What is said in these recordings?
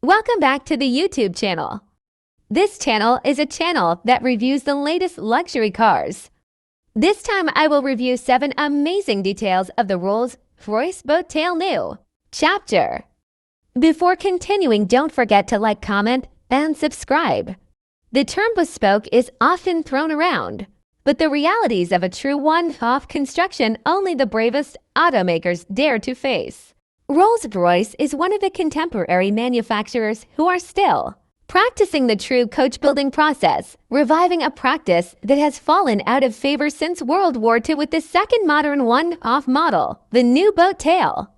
Welcome back to the YouTube channel. This channel is a channel that reviews the latest luxury cars. This time I will review 7 amazing details of the Rolls-Royce Boat Tail New chapter. Before continuing, don't forget to like, comment, and subscribe. The term bespoke is often thrown around, but the realities of a true one-off construction only the bravest automakers dare to face. Rolls-Royce is one of the contemporary manufacturers who are still practicing the true coach-building process, reviving a practice that has fallen out of favor since World War II with the second modern one-off model, the new boat tail.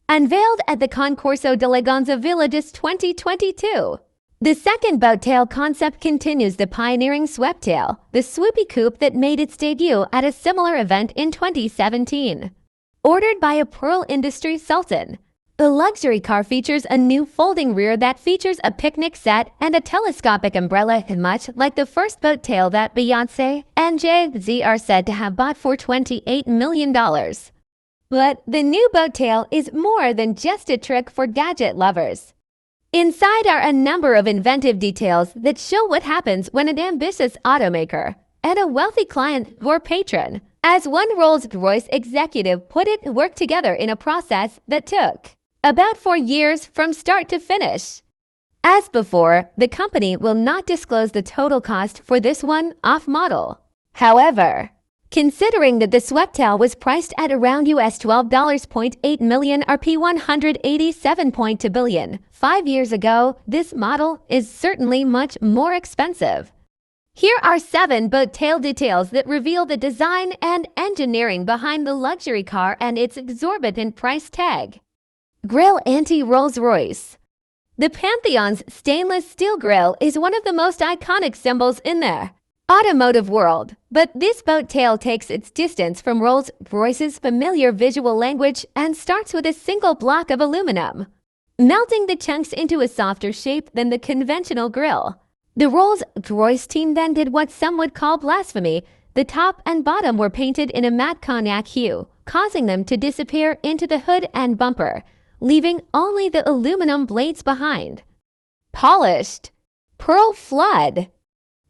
Unveiled at the Concorso d'Eleganza Villages 2022. The second boat tail concept continues the pioneering sweptail, the swoopy coupe that made its debut at a similar event in 2017. Ordered by a Pearl Industries Sultan, the luxury car features a new folding rear that features a picnic set and a telescopic umbrella, much like the first boat tail that Beyoncé and Jay-Z are said to have bought for $28 million. But the new boat tail is more than just a trick for gadget lovers. Inside are a number of inventive details that show what happens when an ambitious automaker and a wealthy client or patron, as one Rolls-Royce executive put it, worked together in a process that took about 4 years from start to finish. As before, the company will not disclose the total cost for this one-off model. However, considering that the sweptail was priced at around US $12.8 million or $187.2 billion 5 years ago, this model is certainly much more expensive. Here are 7 boat tail details that reveal the design and engineering behind the luxury car and its exorbitant price tag. Grille anti-Rolls-Royce. The Pantheon's stainless steel grille is one of the most iconic symbols in the automotive world, but this boat tail takes its distance from Rolls-Royce's familiar visual language and starts with a single block of aluminum, melting the chunks into a softer shape than the conventional grille. The Rolls-Royce team then did what some would call blasphemy. The top and bottom were painted in a matte cognac hue, causing them to disappear into the hood and bumper, leaving only the aluminum blades behind. Polished pearl flood.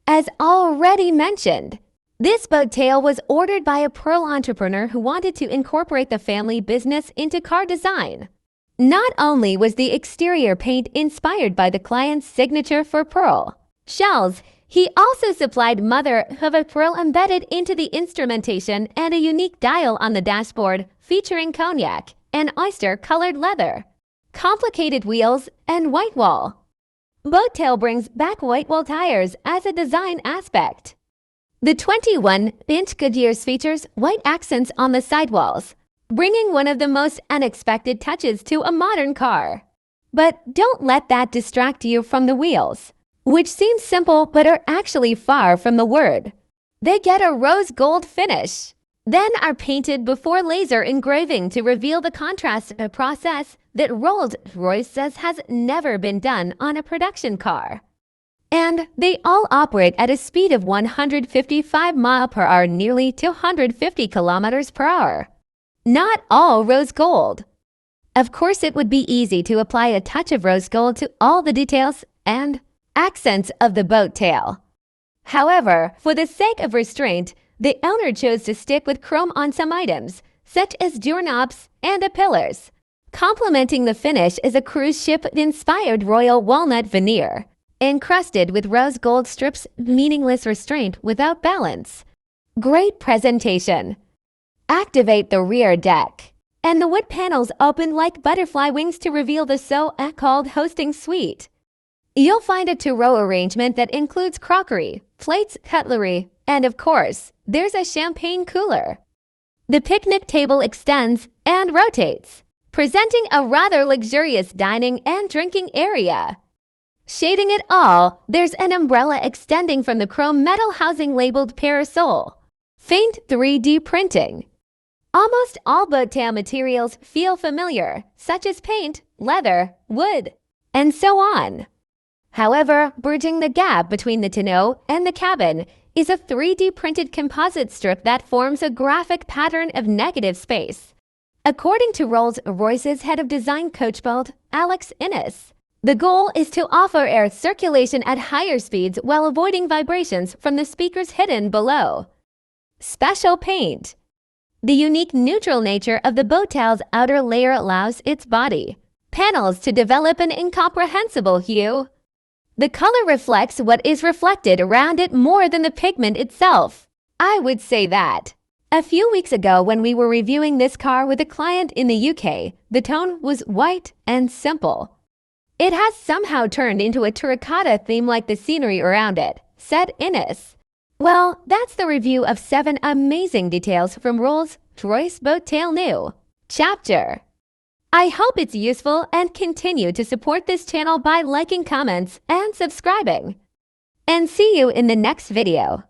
As already mentioned, this boat tail was ordered by a pearl entrepreneur who wanted to incorporate the family business into car design. Not only was the exterior paint inspired by the client's signature for pearl shells, he also supplied mother of a pearl embedded into the instrumentation and a unique dial on the dashboard featuring cognac and oyster-colored leather, complicated wheels, and white wall. Boat tail brings back white wall tires as a design aspect. The 21-inch Goodyear's features white accents on the sidewalls, bringing one of the most unexpected touches to a modern car. But don't let that distract you from the wheels, which seem simple but are actually far from the word. They get a rose gold finish, then are painted before laser engraving to reveal the contrast, a process that Rolls-Royce says has never been done on a production car. And they all operate at a speed of 155 miles per hour, nearly 250 kilometers per hour. Not all rose gold. Of course, it would be easy to apply a touch of rose gold to all the details and accents of the boat tail. However, for the sake of restraint, the owner chose to stick with chrome on some items, such as doorknobs and the pillars. Complementing the finish is a cruise ship-inspired royal walnut veneer, encrusted with rose gold strips, meaningless restraint without balance. Great presentation. Activate the rear deck, and the wood panels open like butterfly wings to reveal the so-called hosting suite. You'll find a two-row arrangement that includes crockery, plates, cutlery, and of course, there's a champagne cooler. The picnic table extends and rotates, presenting a rather luxurious dining and drinking area. Shading it all, there's an umbrella extending from the chrome metal housing labeled parasol. Faint 3D printing. Almost all boat tail materials feel familiar, such as paint, leather, wood, and so on. However, bridging the gap between the tonneau and the cabin is a 3D printed composite strip that forms a graphic pattern of negative space. According to Rolls-Royce's head of design coach build, Alex Innes, The goal is to offer air circulation at higher speeds while avoiding vibrations from the speakers hidden below. Special paint. The unique neutral nature of the boat tail's outer layer allows its body panels to develop an incomprehensible hue. The color reflects what is reflected around it more than the pigment itself. I would say that. A few weeks ago when we were reviewing this car with a client in the UK, the tone was white and simple. It has somehow turned into a terracotta theme like the scenery around it, said Ines. Well, that's the review of 7 amazing details from Rolls-Royce Boat Tail New. Chapter. I hope it's useful and continue to support this channel by liking, comments, and subscribing. And see you in the next video.